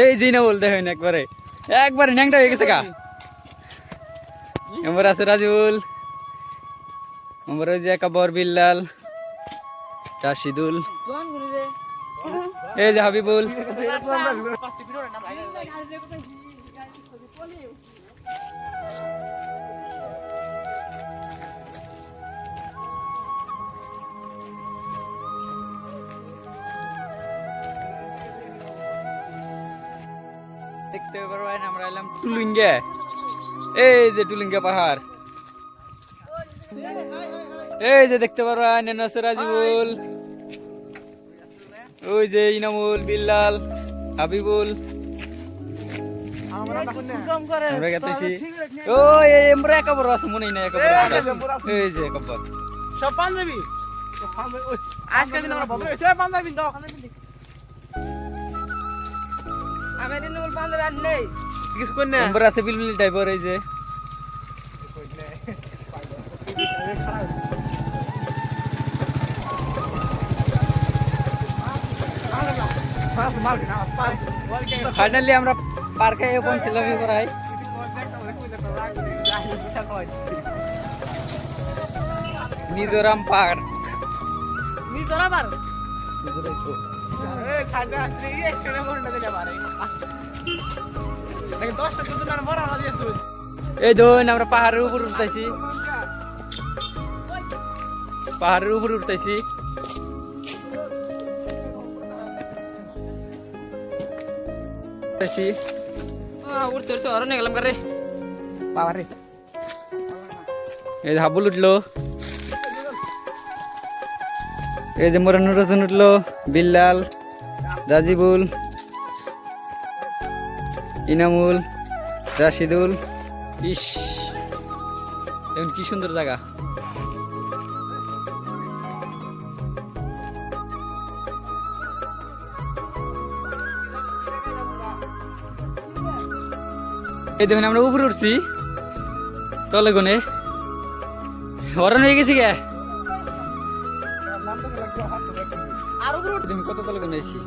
এই জি না বল দেখেন একবারে একবারে ন্যাংটা হয়ে গেছে গা। এবার আছে রাজুল, এবার ওই যে কাবর, বিল্লাল, রাশিদুল, এই যে হাবিবুল। দেখতে পারবেন আমরা এলাম টুলিঙ্গা, এই যে টুলিঙ্গা পাহাড়, এই যে দেখতে পারবেন রাজিবুল, ওই যে ইনামুল, বিল্লাল, হাবিবুল। আমরা গেতেছি ওই এমরা একাবর আছে মনে নাই, একাবর এই যে একাবর সব পাঞ্জাবি আজকে দিন আমরা বদলে সব পাঞ্জাবি দাও। আমি দিন বল পাঞ্জাবি আর নেই কিছু কই না। এমরা আছে বিলবিল টাইপের, এই যে ফাইনালি আমরা পার্কে পৌঁছলাম। করাই মিজোরাম পার্ক, এই ধরুন আমরা পাহাড়ের উপর উঠতেছি, পাহাড়ের উপর উঠতেছি। উঠতে উঠতে অরণ্য গেলাম করে পাহাড়ে। এই হাবুল উঠলো, এই যে মোরানুর হোসেন উঠলো, বিল্লাল, রাজিবুল, ইনামুল, রাশিদুল। ইস এখন কি সুন্দর জায়গা। এই দেখুন আমরা উপরে উঠছি, তলে গুনে হরণ হয়ে গেছি গে। কত তলে গুনে আছি।